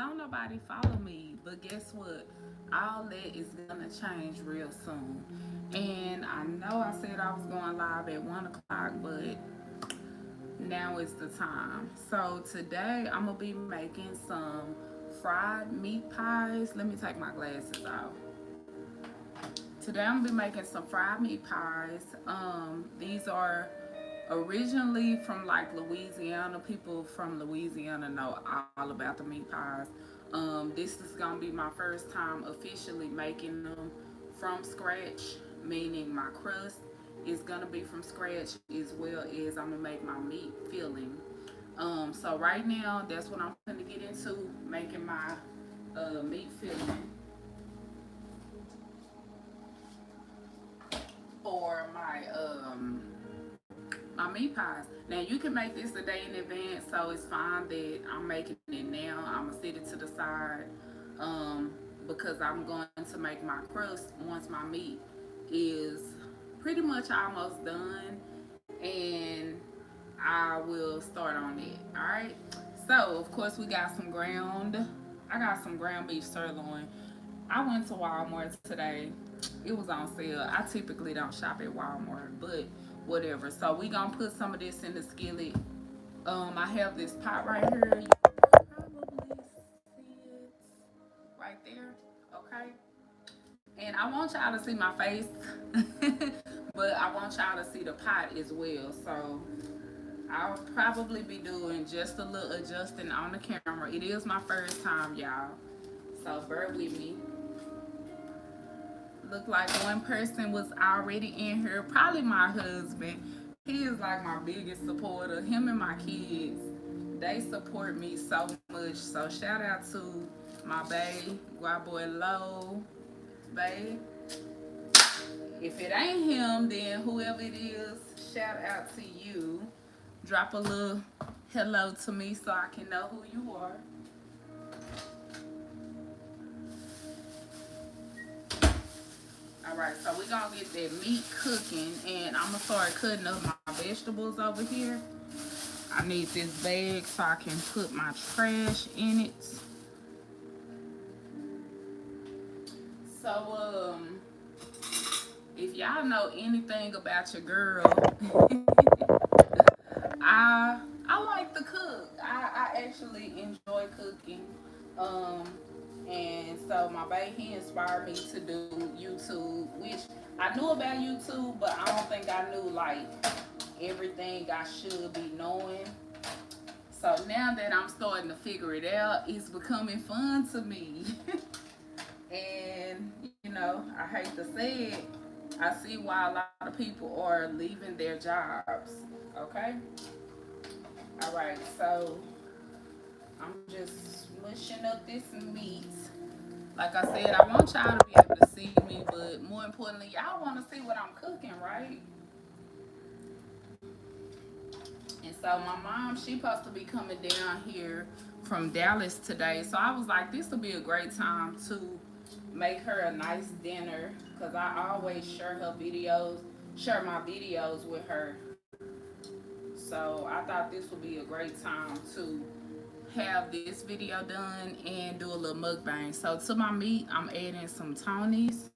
don't nobody follow me. But guess what? All that is gonna change real soon. And I know I said I was going live at 1 o'clock, but now is the time. So today I'm gonna be making some fried meat pies. Let me take my glasses off. Today I'm gonna be making some fried meat pies. These are originally from like Louisiana. People from Louisiana know all about the meat pies. This is gonna be my first time officially making them from scratch, meaning my crust is gonna be from scratch as well as I'm gonna make my meat filling. So right now that's what I'm gonna get into, making my meat filling for my meat pies. Now you can make this a day in advance, so it's fine that I'm making it now. I'm gonna set it to the side because I'm going to make my crust once my meat is pretty much almost done, and I will start on it. All right. So of course we got some ground. I got some ground beef sirloin. I went to Walmart today. It was on sale. I typically don't shop at Walmart, but whatever. So we gonna put some of this in the skillet. I have this pot right here. You can probably see it right there. Okay. And I want y'all to see my face, but I want y'all to see the pot as well. So I'll probably be doing just a little adjusting on the camera. It is my first time, y'all. So bear with me. Look like one person was already in here. Probably my husband. He is like my biggest supporter. Him and my kids, they support me so much. So shout out to my bae, guy boy Low, bae. If it ain't him, then whoever it is, shout out to you. Drop a little hello to me so I can know who you are. All right, so we're gonna get that meat cooking, and I'm gonna start cutting up my vegetables over here. I need this bag so I can put my trash in it. So, if y'all know anything about your girl, I like to cook. I actually enjoy cooking. Um, and so my baby, he inspired me to do YouTube, which I knew about YouTube, but I don't think I knew like everything I should be knowing. So now that I'm starting to figure it out, it's becoming fun to me. And you know, I hate to say it, I see why a lot of people are leaving their jobs. Okay. All right, so I'm just mushing up this meat. Like I said, I want y'all to be able to see me, but more importantly, y'all want to see what I'm cooking, right? And so my mom, she supposed to be coming down here from Dallas today. So I was like, this will be a great time to make her a nice dinner, because I always share my videos with her. So I thought this would be a great time to have this video done and do a little mukbang. So to my meat, I'm adding some Tony's.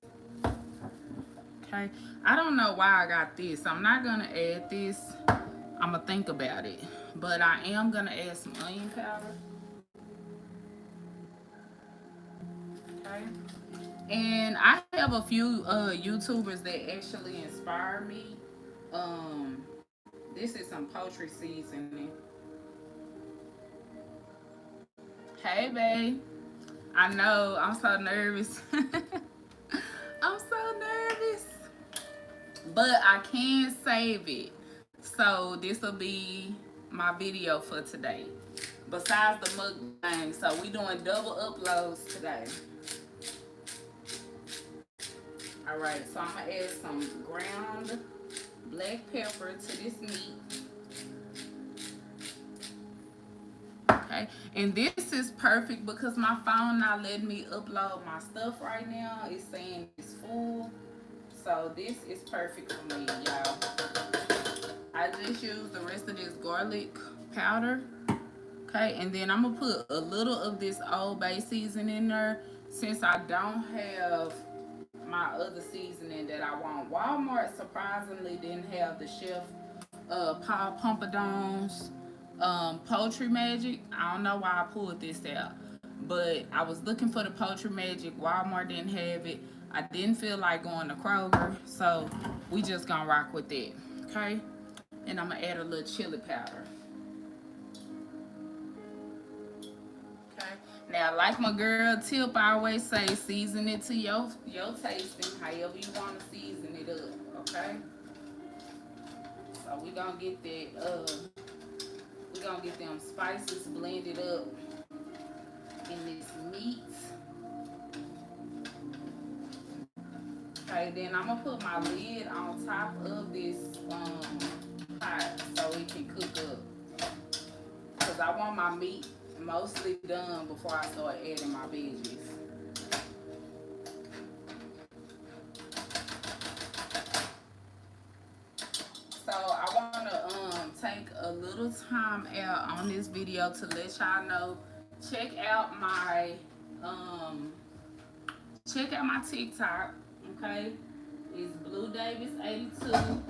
Okay. I don't know why I got this. I'm not going to add this. I'm going to think about it. But I am going to add some onion powder. Okay. And I have a few YouTubers that actually inspire me. This is some poultry seasoning. Hey, babe. I know, I'm so nervous. I'm so nervous. But I can save it. So this will be my video for today. Besides the mukbang. So we doing double uploads today. Alright, so I'm gonna add some ground black pepper to this meat. Okay, and this is perfect because my phone not letting me upload my stuff right now. It's saying it's full. So this is perfect for me, y'all. I just used the rest of this garlic powder Okay, and then I'm gonna put a little of this Old Bay seasoning in there since I don't have my other seasoning that I want. Walmart surprisingly didn't have the Chef Paul Pompadon's Poultry Magic. I don't know why I pulled this out, but I was looking for the Poultry Magic. Walmart didn't have it. I didn't feel like going to Kroger, so we just gonna rock with it. Okay, and I'm gonna add a little chili powder. Okay. Now, like my girl Tip always say, season it to your tasting, however you want to season it up. Okay. So we gonna get them spices blended up in this meat. Okay. Then I'm gonna put my lid on top of this pot so it can cook up. Cause I want my meat mostly done before I start adding my veggies. So I want to take a little time out on this video to let y'all know. Check out my um, check out my TikTok. Okay, it's Blue Davis 82.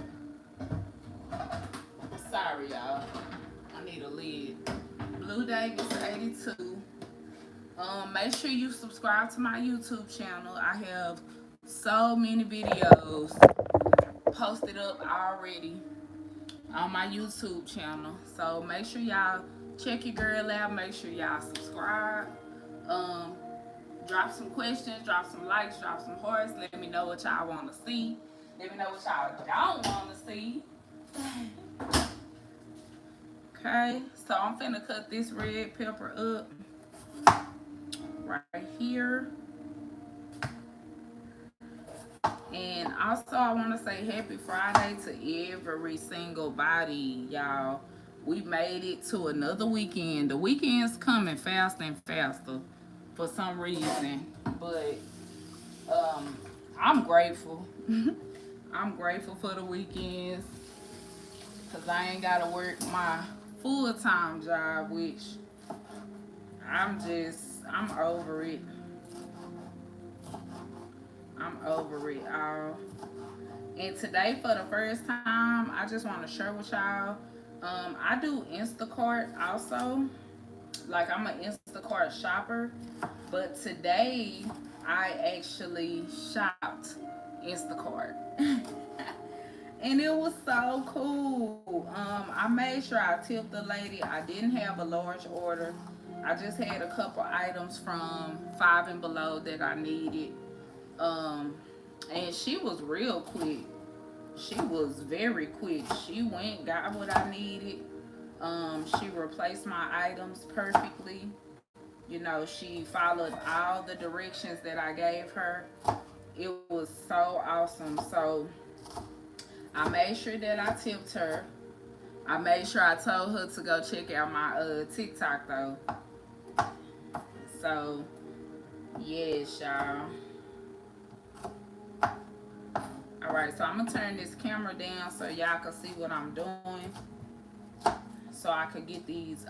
Sorry y'all, I need a lid. Blue Davis 82. Make sure you subscribe to my YouTube channel. I have so many videos posted up already on my YouTube channel. So make sure y'all check your girl out. Make sure y'all subscribe. Um, drop some questions, drop some likes, drop some hearts. Let me know what y'all want to see. Let me know what y'all don't want to see. Okay, so I'm finna cut this red pepper up right here. And also, I want to say happy Friday to every single body, y'all. We made it to another weekend. The weekend's coming faster and faster for some reason. But I'm grateful. I'm grateful for the weekends because I ain't got to work my full-time job, which I'm over it. I'm over it all. And today, for the first time, I just want to share with y'all. I do Instacart also. Like, I'm an Instacart shopper. But today, I actually shopped Instacart. And it was so cool. I made sure I tipped the lady. I didn't have a large order. I just had a couple items from Five and Below that I needed. Um, and she was real quick. She was very quick. She went, got what I needed. She replaced my items perfectly. You know, she followed all the directions that I gave her. It was so awesome. So I made sure that I tipped her. I made sure I told her to go check out my TikTok though. So yes, y'all. Alright, so I'm gonna turn this camera down so y'all can see what I'm doing. So I could get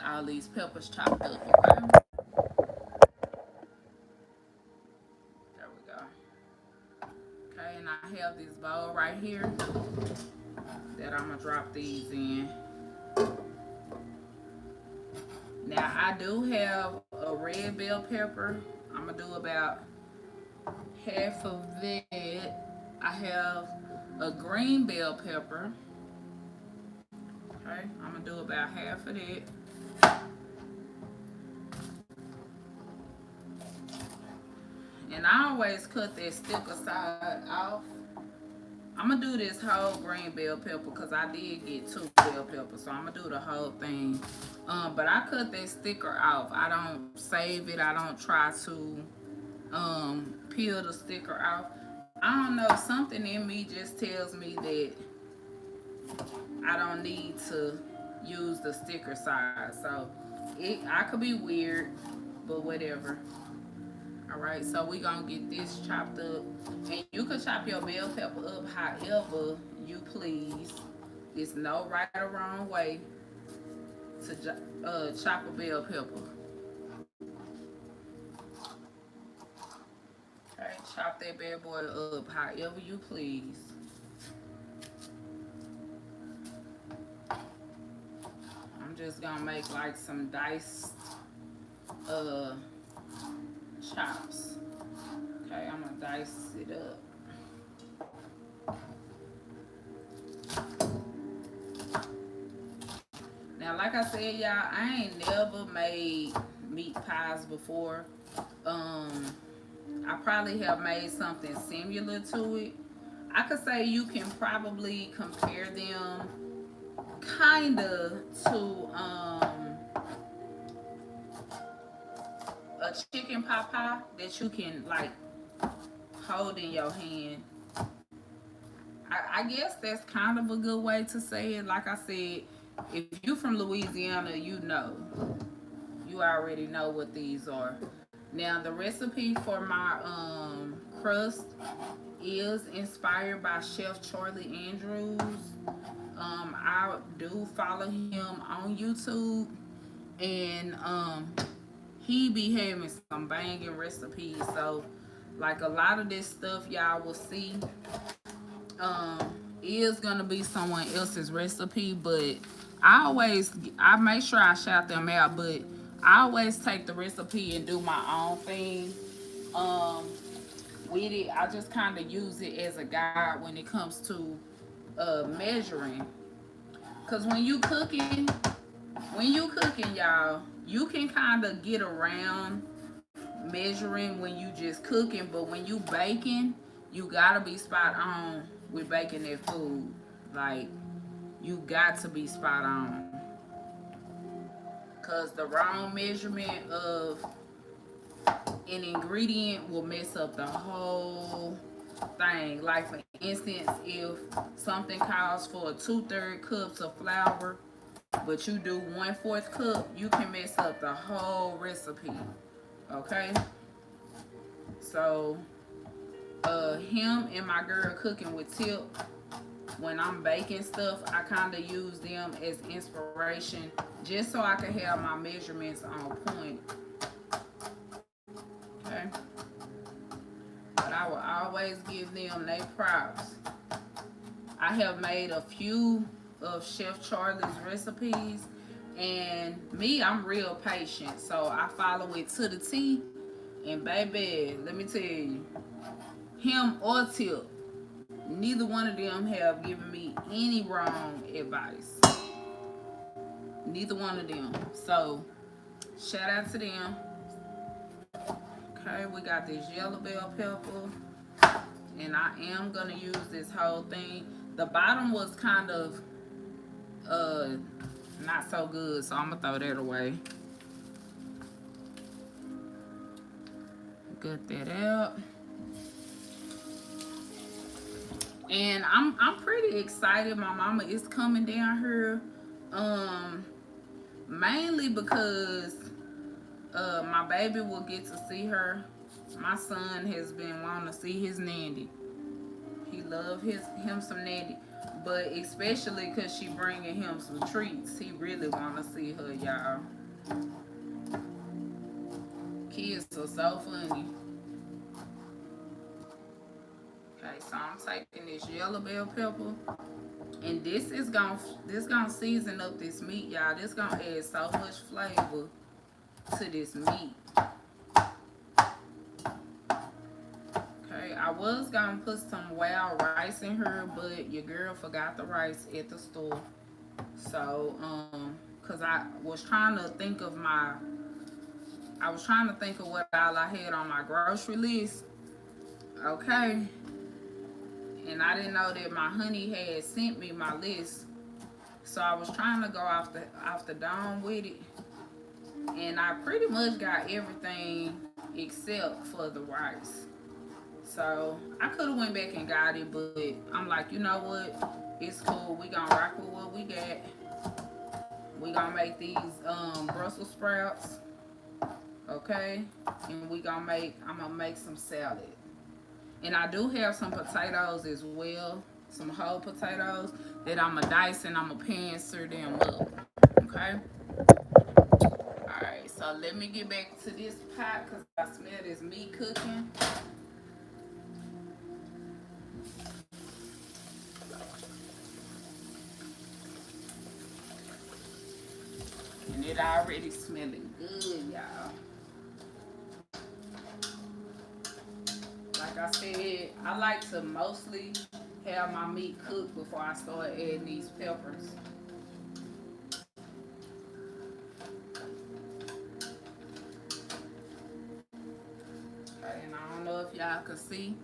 all these peppers chopped up, okay? There we go. Okay, and I have this bowl right here that I'm gonna drop these in. Now I do have a red bell pepper. I'm gonna do about half of that. I have a green bell pepper. Okay, I'm gonna do about half of that. And I always cut that sticker side off. I'm gonna do this whole green bell pepper because I did get 2 bell peppers, so I'm gonna do the whole thing. But I cut that sticker off. I don't save it. I don't try to peel the sticker off. I don't know, something in me just tells me that I don't need to use the sticker side. So I could be weird, but whatever. Alright, so we gonna get this chopped up. And you can chop your bell pepper up however you please. There's no right or wrong way. to chop a bell pepper. Okay, chop that bad boy up however you please. I'm just gonna make like some diced uh chops. Okay, I'm gonna dice it up. Now, like I said, y'all, I ain't never made meat pies before. Um, I probably have made something similar to it. I could say you can probably compare them kinda to a chicken pot pie that you can like hold in your hand. I guess that's kind of a good way to say it. Like I said, if you from Louisiana, you know. You already know what these are. Now the recipe for my crust is inspired by Chef Charlie Andrews. I do follow him on YouTube, and he be having some banging recipes. So like a lot of this stuff y'all will see is gonna be someone else's recipe, but I make sure I shout them out, but I always take the recipe and do my own thing um with it. I just kind of use it as a guide when it comes to measuring, because when you cooking y'all, you can kind of get around measuring when you just cooking, but when you baking, you gotta be spot on with baking that food. Like, you got to be spot on, because the wrong measurement of an ingredient will mess up the whole thing. Like, for instance, if something calls for 2/3 cups of flour, but you do 1/4 cup, you can mess up the whole recipe. Okay, so him and my girl cooking with Tip, when I'm baking stuff, I kind of use them as inspiration just so I can have my measurements on point. Okay, but I will always give them their props. I have made a few of Chef Charlie's recipes, and me, I'm real patient, so I follow it to the T. And baby, let me tell you, him or Tip, neither one of them have given me any wrong advice. Neither one of them. So shout out to them. Okay, we got this yellow bell pepper, and I am gonna use this whole thing. The bottom was kind of not so good, so I'm gonna throw that away. Gut that out. And I'm pretty excited. My mama is coming down here, mainly because my baby will get to see her. My son has been wanting to see his nanny. He love him some nanny, but especially because she bringing him some treats. He really want to see her, y'all. Kids are so funny. Okay, so I'm taking this yellow bell pepper, and this gonna season up this meat, y'all. This gonna add so much flavor to this meat. Okay, I was gonna put some wild rice in here, but your girl forgot the rice at the store. So, cause I was trying to think of what all I had on my grocery list. Okay, and I didn't know that my honey had sent me my list, so I was trying to go off the dome with it, and I pretty much got everything except for the rice. So I could have went back and got it, but I'm like, you know what? It's cool. We gonna rock with what we got. We gonna make these Brussels sprouts, okay? And I'm gonna make some salad. And I do have some potatoes as well, some whole potatoes that I'm gonna dice and I'm gonna pan sear them up, okay? So let me get back to this pot because I smell this meat cooking. And it already smelling good, y'all. Like I said, I like to mostly have my meat cooked before I start adding these peppers. Okay, and I don't know if y'all can see,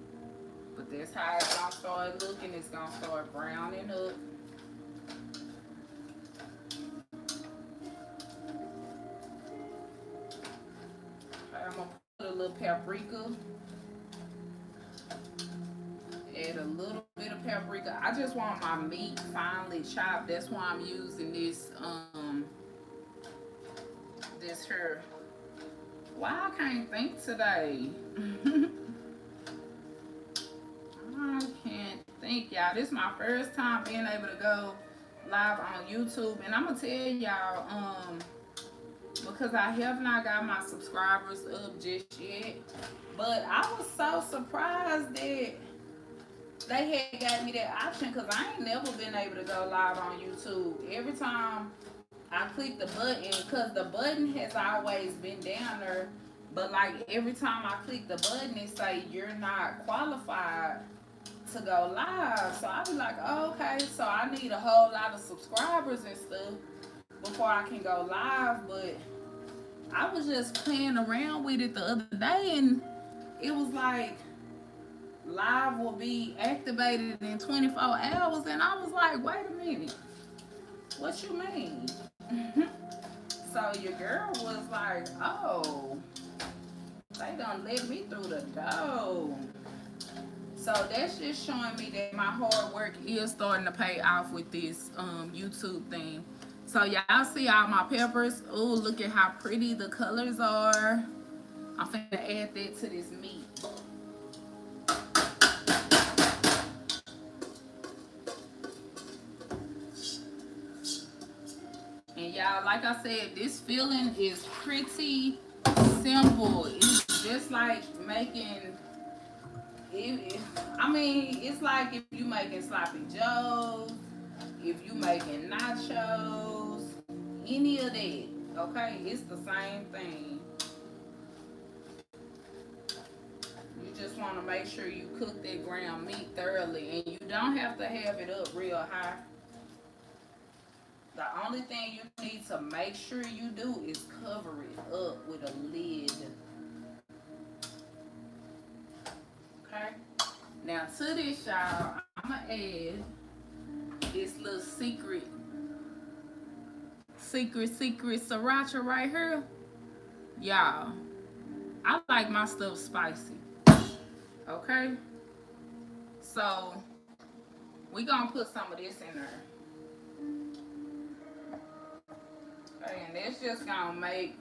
but that's how it's gonna start looking. It's gonna start browning up. Okay, I'm gonna put a little paprika. Add a little bit of paprika. I just want my meat finely chopped. That's why I'm using this here. Why I can't think today? I can't think, y'all. This is my first time being able to go live on YouTube, and I'm gonna tell y'all, because I have not got my subscribers up just yet, but I was so surprised that they had got me that option because I ain't never been able to go live on YouTube. Every time I click the button, because the button has always been down there, but like every time I click the button, it say you're not qualified to go live. So I be like, oh, okay, so I need a whole lot of subscribers and stuff before I can go live. But I was just playing around with it the other day, and it was like live will be activated in 24 hours, and I was like, wait a minute, what you mean? So your girl was like, oh, they done let me through the door. So that's just showing me that my hard work is starting to pay off with this YouTube thing. So y'all see all my peppers. Oh, look at how pretty the colors are. I'm finna add that to this meat. And y'all, like I said, this filling is pretty simple. It's just like making it. I mean, it's like if you making sloppy joes, if you making nachos, any of that. Okay, it's the same thing. You just want to make sure you cook that ground meat thoroughly, and you don't have to have it up real high. The only thing you need to make sure you do is cover it up with a lid. Okay? Now to this, y'all, I'm going to add this little secret sriracha right here. Y'all, I like my stuff spicy. Okay? So, we going to put some of this in there. And that's just gonna make,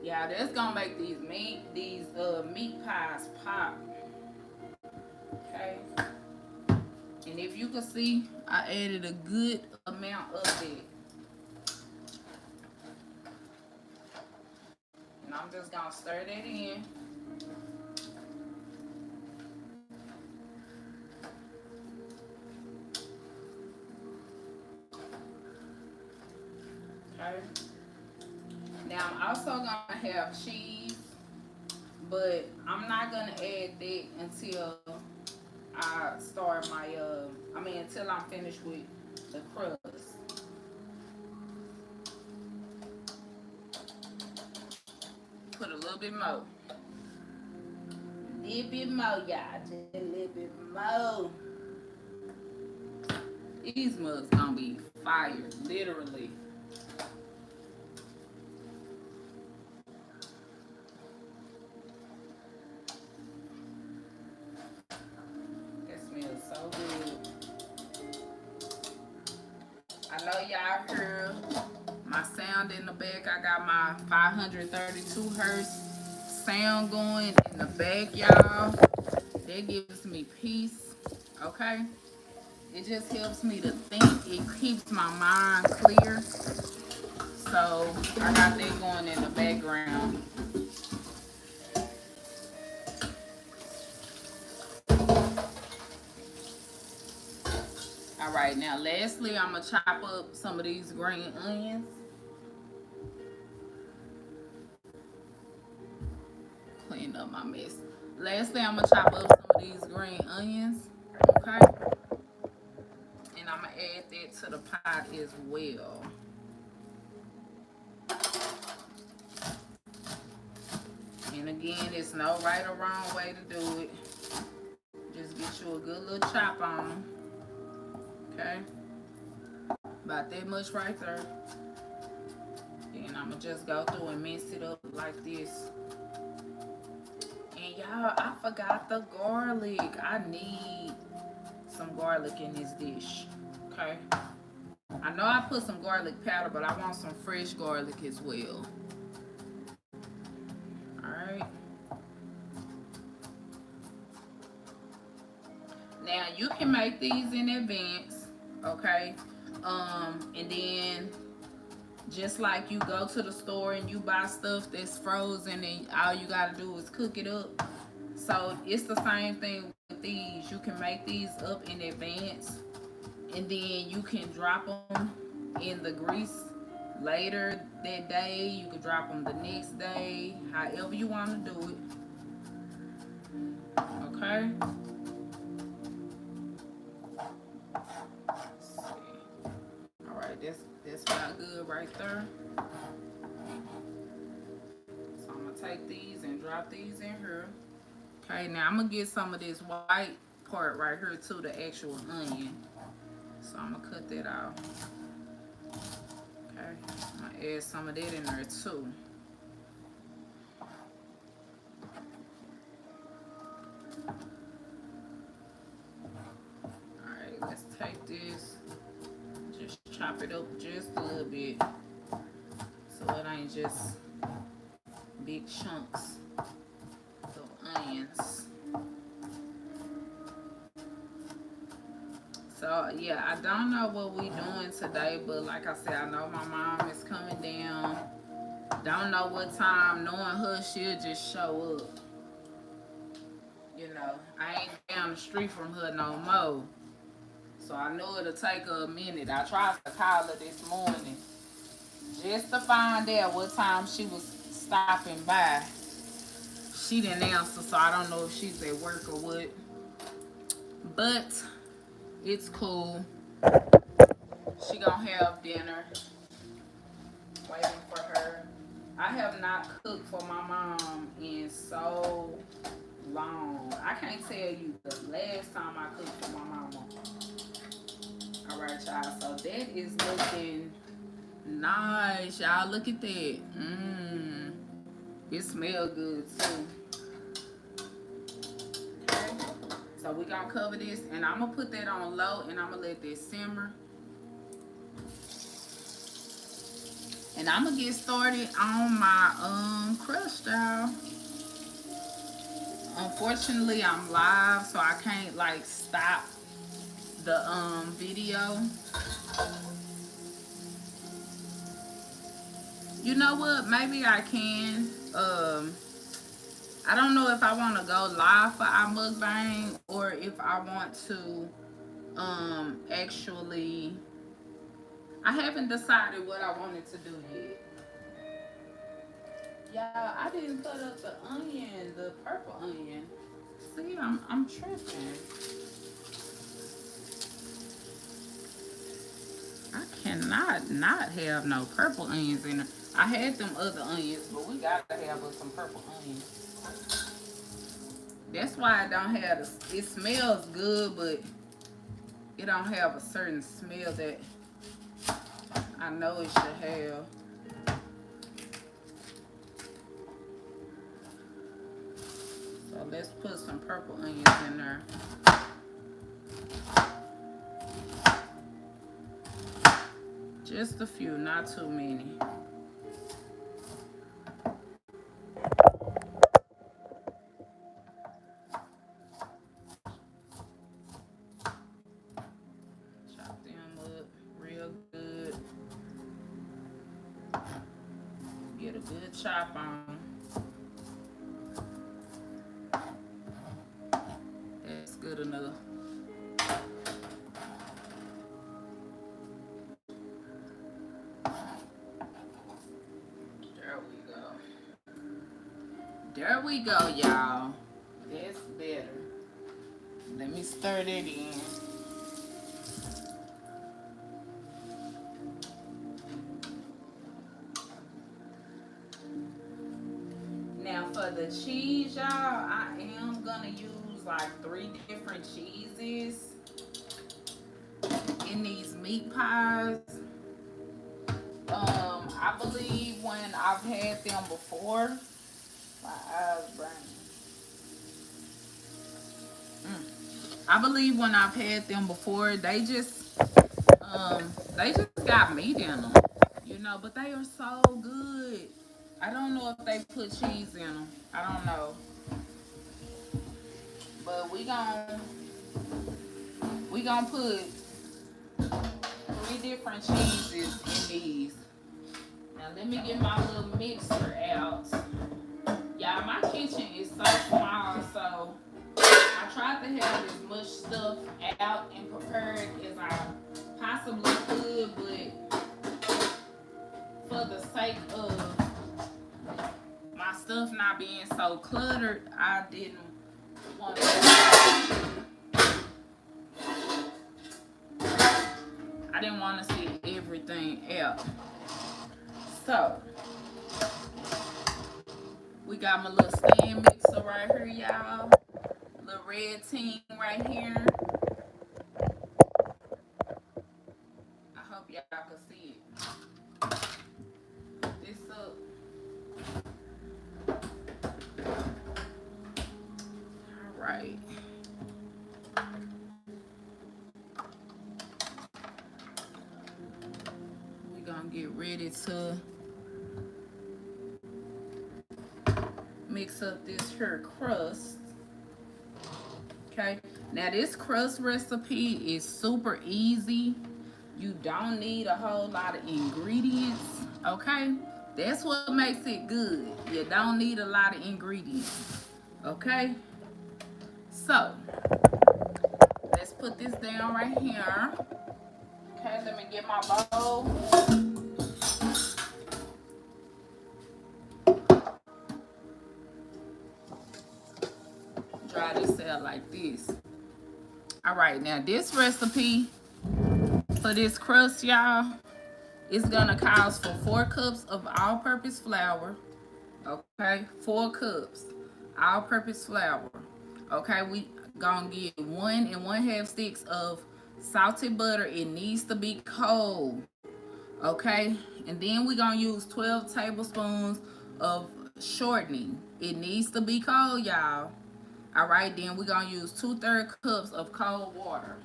yeah, that's gonna make these meat pies pop. Okay. And if you can see, I added a good amount of it. And I'm just gonna stir that in. Okay. Now I'm also gonna have cheese, but I'm not gonna add that until I start my until I'm finished with the crust. Put a little bit more. A little bit more, y'all. Just a little bit more. These mugs gonna be fire, literally. That smells so good. I know y'all heard my sound in the back. I got my 532 hertz sound going in the back, y'all. That gives me peace, okay? It just helps me to think. It keeps my mind clear. So I got that going in the background. All right, now lastly, I'm gonna chop up some of these green onions. Clean up my mess. Lastly, I'm gonna chop up some of these green onions. Okay, and I'm gonna add that to the pot as well. And again, it's no right or wrong way to do it. Just get you a good little chop on. Okay, about that much right there. And I'm gonna just go through and mix it up like this. And y'all, I forgot the garlic. I need some garlic in this dish. Okay, I know I put some garlic powder, but I want some fresh garlic as well. All right. Now you can make these in advance, okay? And then just like you go to the store and you buy stuff that's frozen and all you gotta do is cook it up. So it's the same thing with these. You can make these up in advance and then you can drop them in the grease later that day. You can drop them the next day, however you want to do it. Okay. All right, that's about good right there. So I'm gonna take these and drop these in here. Okay, now I'm gonna get some of this white part right here to the actual onion. So I'm gonna cut that out. Okay, I'm gonna add some of that in there too. Alright, let's take this, just chop it up just a little bit so it ain't just big chunks of onions. So yeah, I don't know what we doing today, but like I said, I know my mom is coming down. Don't know what time. Knowing her, she'll just show up. You know, I ain't down the street from her no more. So I knew it'll take her a minute. I tried to call her this morning just to find out what time she was stopping by. She didn't answer, so I don't know if she's at work or what. But it's cool. She gonna have dinner waiting for her. I have not cooked for my mom in so long. I can't tell you the last time I cooked for my mama. All right, y'all. So that is looking nice, y'all. Look at that. It smells good too. Okay. So we're gonna cover this, and I'm gonna put that on low, and I'm gonna let this simmer. And I'm gonna get started on my crust, y'all. Unfortunately, I'm live, so I can't like stop the video. You know what? Maybe I can. I don't know if I want to go live for our mukbang or if I want to actually. I haven't decided what I wanted to do yet. Yeah, I didn't cut up the onion, the purple onion. See, I'm tripping. I cannot not have no purple onions in there. I had them other onions, but we gotta have us some purple onions. That's why I don't have the. It smells good, but it don't have a certain smell that I know it should have. So let's put some purple onions in there. Just a few, not too many. Chop them up real good. Good chop on. That's good enough. There we go. There we go, y'all. That's better. Let me stir that in. Now for the cheese, y'all, I am gonna use like 3 different cheeses in these meat pies. I believe when I've had them before, my eyes burning. I believe when I've had them before, they just got meat in them, you know. But they are so good. I don't know if they put cheese in them. I don't know, but we gonna put 3 different cheeses in these. Now let me get my little mixer out. Y'all, my kitchen is so small, so I tried to have as much stuff out and prepared as I possibly could, but for the sake of my stuff not being so cluttered, I didn't want to see everything out. So we got my little stand mixer right here, y'all. Little red team right here. I hope y'all can see it. This up. All right. We're gonna get ready to mix up this here crust. Okay, now this crust recipe is super easy. You don't need a whole lot of ingredients. Okay, that's what makes it good. You don't need a lot of ingredients. Okay, so let's put this down right here. Okay, let me get my bowl. Dry this out like this. All right, now this recipe for this crust, y'all, is gonna cause for 4 cups of all-purpose flour. Okay, 4 cups all-purpose flour. Okay, we gonna get 1 1/2 sticks of salted butter. It needs to be cold. Okay, and then we gonna use 12 tablespoons of shortening. It needs to be cold, y'all. All right, then we're gonna use 2/3 cups of cold water.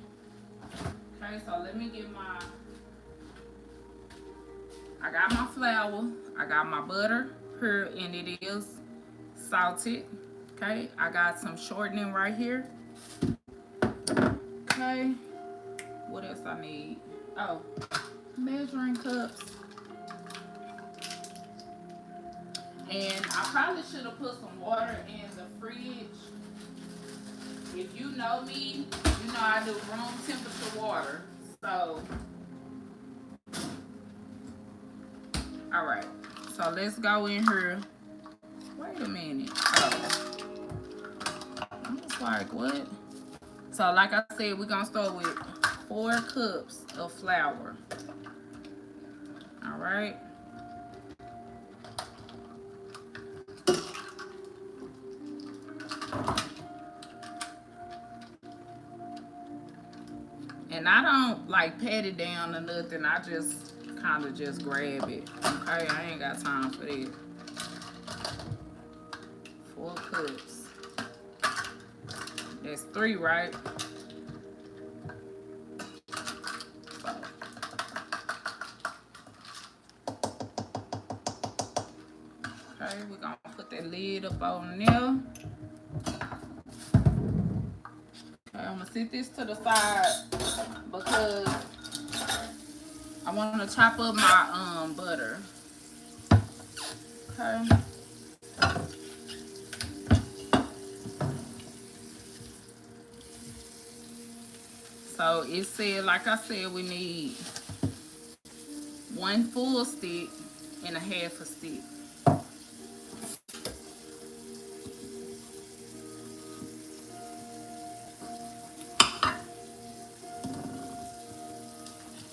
Okay, so let me get I got my flour, I got my butter here, and it is salted. Okay, I got some shortening right here. Okay, what else I need? Oh, measuring cups. And I probably should have put some water in the fridge. If you know me, you know I do room temperature water. So, all right. So let's go in here. Wait a minute. Oh, I was like, what? So like I said, we're gonna start with 4 cups of flour. All right. And I don't like pat it down or nothing. I just kind of just grab it. Okay, I ain't got time for that. 4 cups. That's 3, right? So. Okay, we're gonna put that lid up on there. I'm gonna sit this to the side because I want to chop up my butter. Okay. So it said, like I said, we need 1 full stick and a half a stick.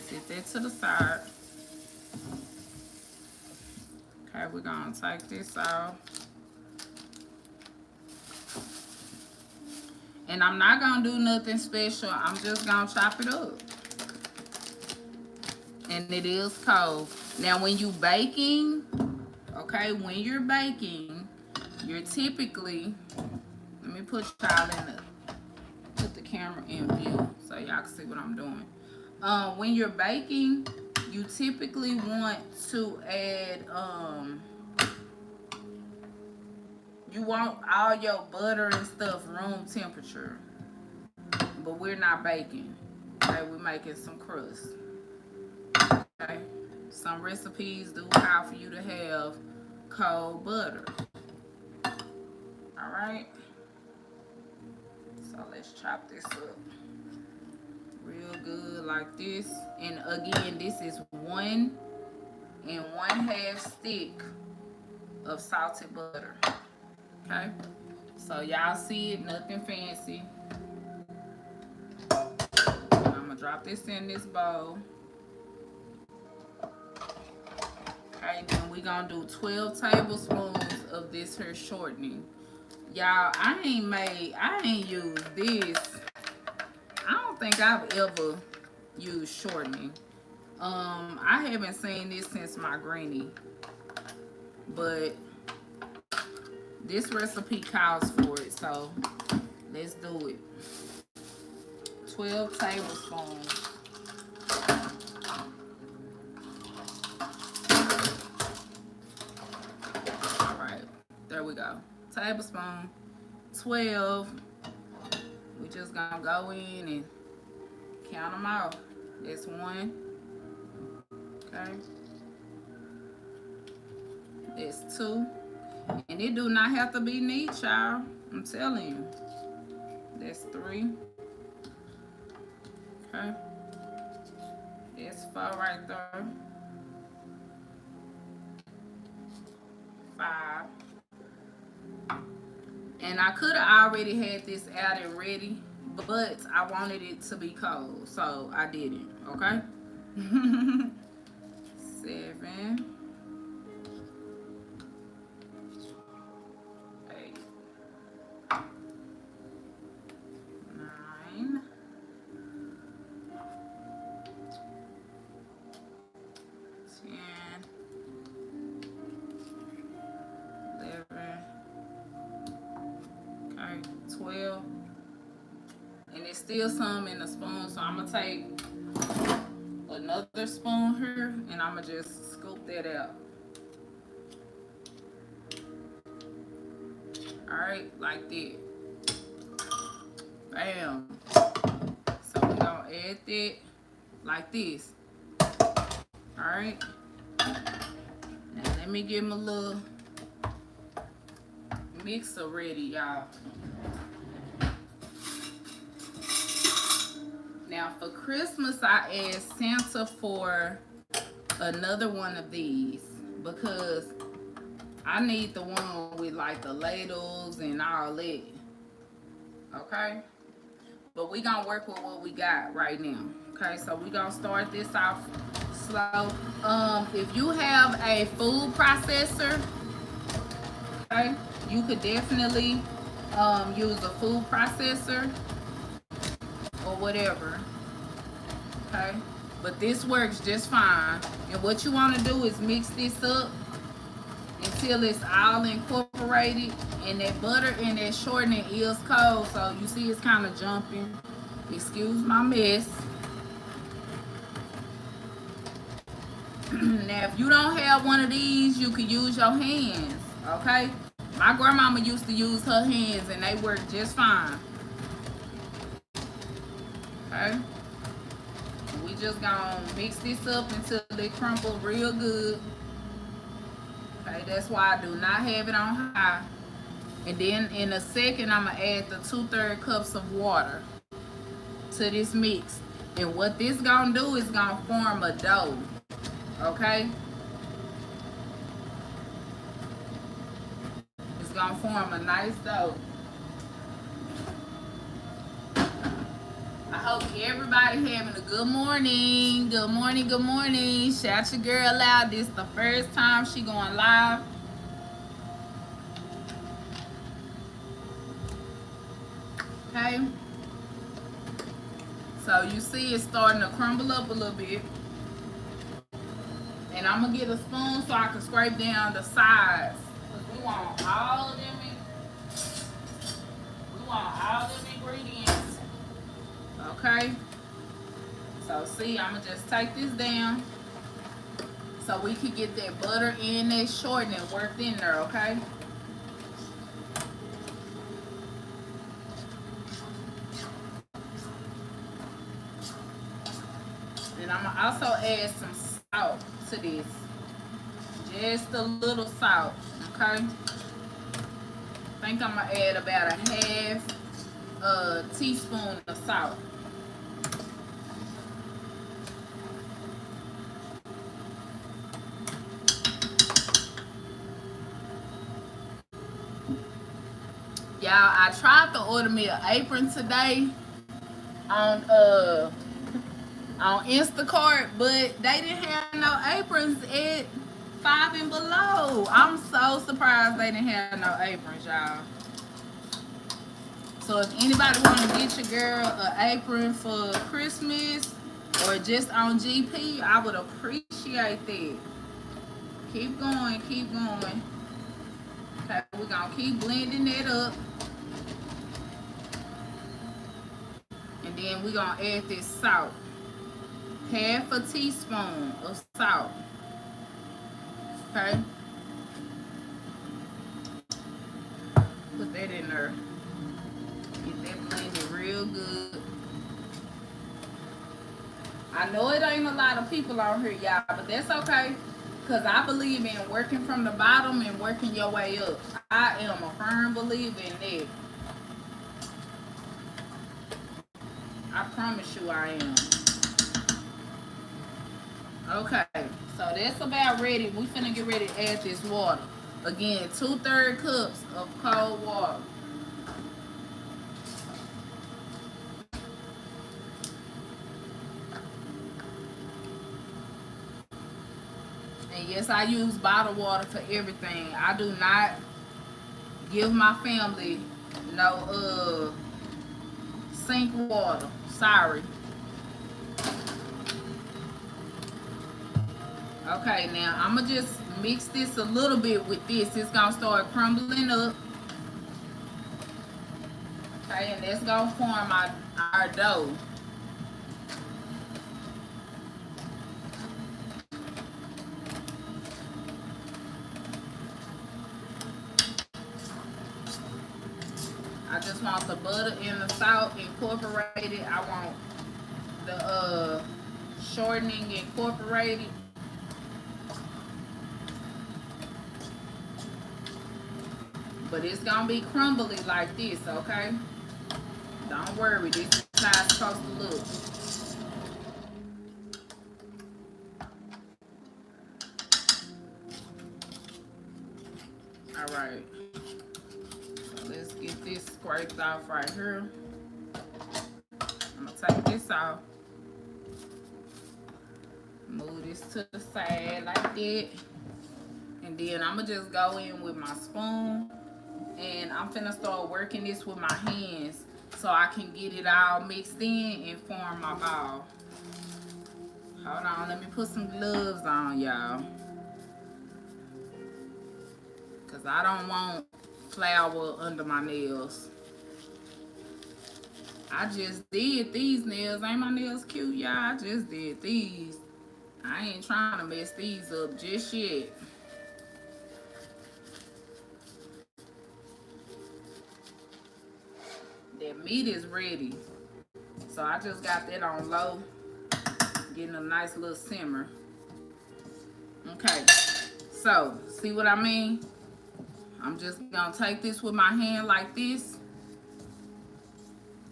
Set that to the side. Okay, we're gonna take this off. And I'm not gonna do nothing special. I'm just gonna chop it up. And it is cold. Now when you baking, okay, when you're baking, you're typically, let me put y'all in put the camera in view so y'all can see what I'm doing. When you're baking, you typically want to add, you want all your butter and stuff room temperature. But we're not baking. Okay, we're making some crust. Okay. Some recipes do call for you to have cold butter. Alright. So let's chop this up real good like this. And again, this is 1 1/2 stick of salted butter. Okay. So y'all see it, nothing fancy. I'm gonna drop this in this bowl. Okay, then we gonna do 12 tablespoons of this here shortening. Y'all, I ain't used this. I don't think I've ever used shortening. I haven't seen this since my granny. But this recipe calls for it, so let's do it. 12 tablespoons. Alright, there we go. Tablespoon, 12. We just gonna go in and count them out. That's 1. Okay. That's 2. And it do not have to be neat, y'all. I'm telling you. That's 3. Okay. That's 4 right there. 5. And I could have already had this out and ready, but I wanted it to be cold, so I didn't. Okay. 7. 8. 9. 10. 11. Okay, 12. And there's still some in the spoon, so I'm gonna take another spoon here and I'm gonna just scoop that out. Alright, like that. Bam. So we're gonna add that like this. Alright. Now let me get my little mixer ready, y'all. Now for Christmas, I asked Santa for another one of these because I need the one with like the ladles and all that. Okay? But we gonna work with what we got right now. Okay, so we gonna start this off slow. If you have a food processor, okay, you could definitely use a food processor or whatever. Okay, but this works just fine. And what you want to do is mix this up until it's all incorporated, and that butter and that shortening is cold, so you see it's kind of jumping. Excuse my mess. Now if you don't have one of these, you could use your hands. Okay, my grandmama used to use her hands and they work just fine. Okay, we just gonna mix this up until they crumble real good. Okay, that's why I do not have it on high. And then in a second, I'm gonna add the 2/3 cups of water to this mix. And what this gonna do is gonna form a dough. Okay, it's gonna form a nice dough. I hope everybody having a good morning. Good morning, good morning. Shout your girl out. This is the first time she going live. Okay. So you see it's starting to crumble up a little bit. And I'm gonna get a spoon so I can scrape down the sides. Cause we want all of them ingredients. Okay. So see, I'm gonna just take this down so we can get that butter and that shortening worked in there, okay? And I'm gonna also add some salt to this. Just a little salt, okay? I think I'm gonna add about a half teaspoon of salt. Y'all, I tried to order me an apron today on Instacart, but they didn't have no aprons at 5 and below. I'm so surprised they didn't have no aprons, y'all. So if anybody want to get your girl an apron for Christmas or just on GP, I would appreciate that. Keep going, keep going. Okay, we're gonna keep blending it up. And then we're gonna add this salt. Half a teaspoon of salt. Okay. Put that in there. Get that blended real good. I know it ain't a lot of people on here, y'all, but that's okay. Because I believe in working from the bottom and working your way up. I am a firm believer in that. I promise you I am. Okay, so that's about ready. We finna get ready to add this water. Again, 2/3 cups of cold water. And yes, I use bottled water for everything. I do not give my family no sink water. Sorry. Okay, now I'm gonna just mix this a little bit with this. It's gonna start crumbling up. Okay, and that's gonna form our dough. I just want the butter and the salt incorporated. I want the shortening incorporated. But it's gonna be crumbly like this, okay? Don't worry, this is how it's supposed to look. Alright. So let's get this scraped off right here. I'm gonna take this off. Move this to the side like that. And then I'm gonna just go in with my spoon. And I'm finna start working this with my hands so I can get it all mixed in and form my ball. Hold on, let me put some gloves on, y'all. Because I don't want flour under my nails. I just did these nails. Ain't my nails cute, y'all? I just did these. I ain't trying to mess these up just yet. That meat is ready. So I just got that on low. Getting a nice little simmer. Okay. So, see what I mean? I'm just gonna take this with my hand like this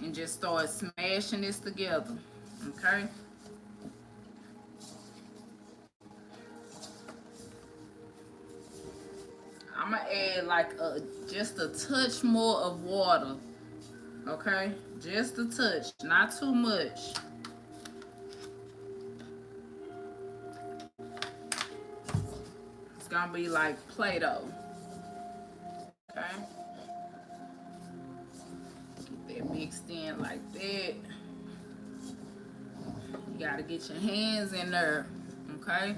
and just start smashing this together, okay? I'm gonna add like just a touch more of water, okay? Just a touch, not too much. It's gonna be like Play-Doh, okay? Get that mixed in like that. You gotta get your hands in there, okay?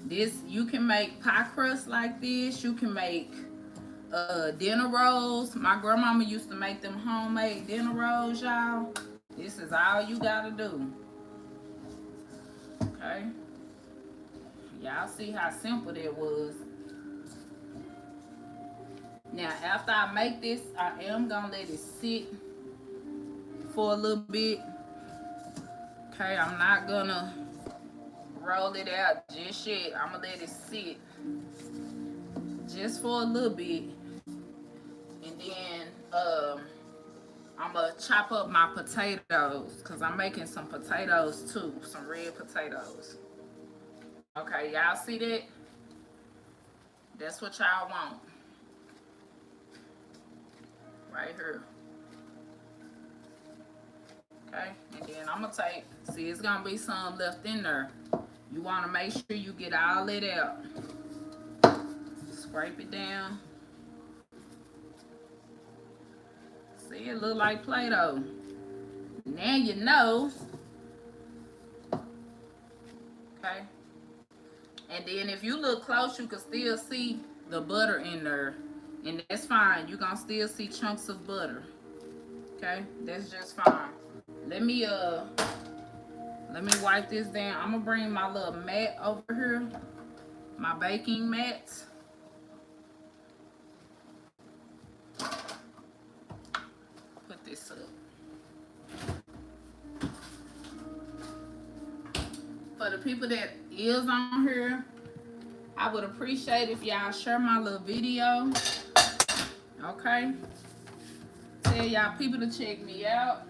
This, you can make pie crust like this. You can make dinner rolls. My grandmama used to make them homemade dinner rolls, y'all. This is all you gotta do, okay? Y'all see how simple that was. Now, after I make this, I am gonna let it sit for a little bit. Okay, I'm not gonna roll it out just yet. I'm gonna let it sit just for a little bit. And then I'm gonna chop up my potatoes because I'm making some potatoes too, some red potatoes. Okay, y'all see that? That's what y'all want. Right here. Okay, and then I'm gonna take, see, it's gonna be some left in there. You wanna make sure you get all it out. Scrape it down. See, it look like Play-Doh. Now you know. Okay. And then if you look close, you can still see the butter in there. And that's fine. You're gonna still see chunks of butter. Okay, that's just fine. Let me wipe this down. I'm gonna bring my little mat over here. My baking mat. Put this up. For the people that is on here, I would appreciate if y'all share my little video. Okay. Tell y'all people to check me out.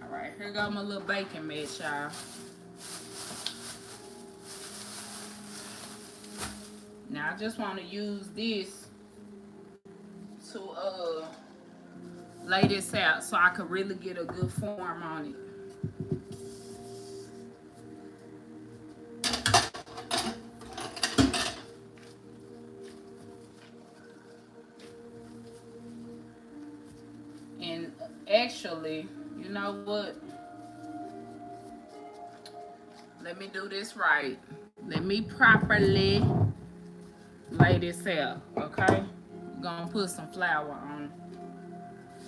Alright, here go my little baking mat, y'all. Now I just want to use this to lay this out so I could really get a good form on it. And actually, you know what? Let me do this right. Let me properly lay this out, okay? I'm gonna put some flour on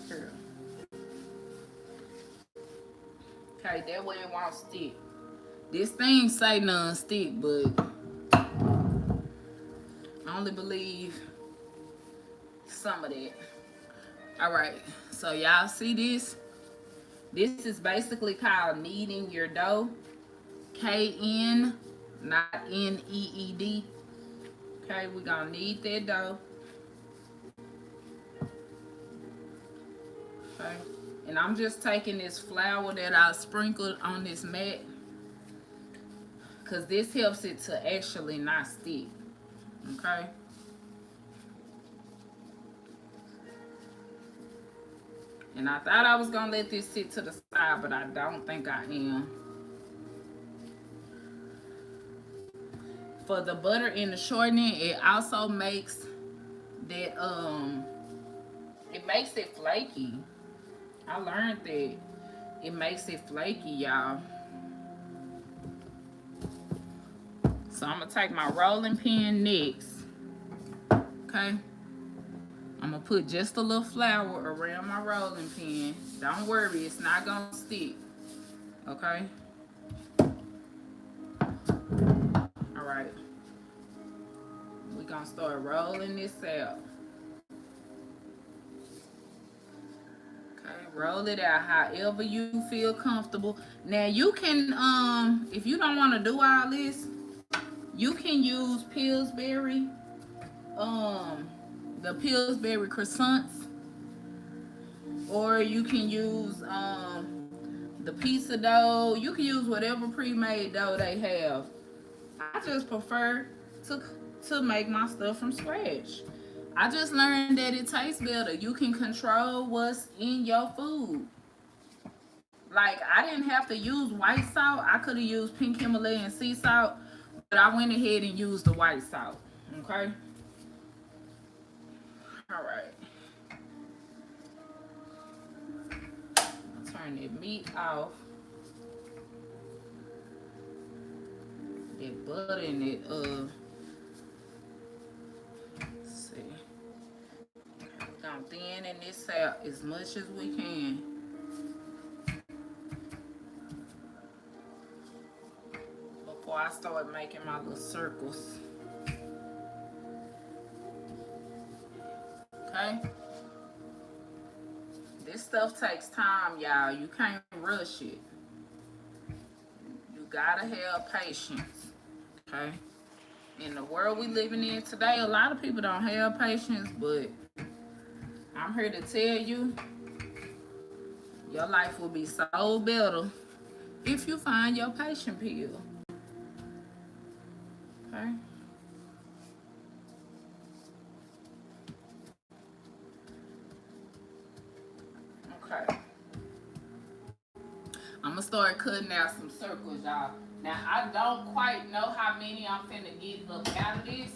here. Okay, that way it won't stick. This thing say non-stick, but I only believe some of that. Alright, so y'all see this? This is basically called kneading your dough. K-N, not N-E-E-D. Okay, we're gonna knead that dough. Okay, and I'm just taking this flour that I sprinkled on this mat because this helps it to actually not stick. Okay. And I thought I was gonna let this sit to the side, but I don't think I am. For the butter and the shortening, it also makes that it makes it flaky. I learned that it makes it flaky, y'all. So I'm gonna take my rolling pin next. Okay. I'm gonna put just a little flour around my rolling pin. Don't worry, it's not gonna stick. Okay. All right. We're gonna start rolling this out. Okay, Roll it out however you feel comfortable. Now you can, if you don't want to do all this, you can use Pillsbury, um, the Pillsbury croissants, or you can use the pizza dough. You can use whatever pre-made dough they have. I just prefer to make my stuff from scratch. I just learned that it tastes better. You can control what's in your food. Like, I didn't have to use white salt. I could have used pink Himalayan sea salt, but I went ahead and used the white salt. Okay? All right. Turn that meat off. That butter in it, let's see. We're gonna thin this out as much as we can. Before I start making my little circles. Okay? This stuff takes time, y'all. You can't rush it. You gotta have patience. Okay? In the world we living in today, a lot of people don't have patience, but I'm here to tell you, your life will be so better if you find your patient pill. Okay? Okay. I'm gonna start cutting out some circles, y'all. Now, I don't quite know how many I'm finna get up out of this.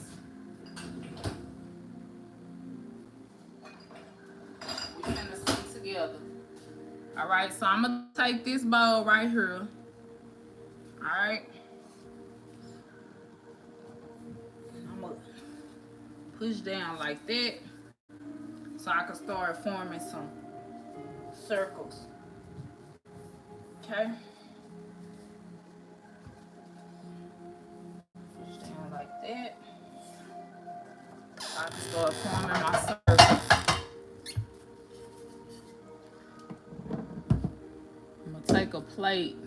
We finna sit together. All right, so I'm gonna take this bowl right here. All right. I'm gonna push down like that so I can start forming some circles. Okay. Push down like that. So I can start forming my circles. I'm gonna take a plate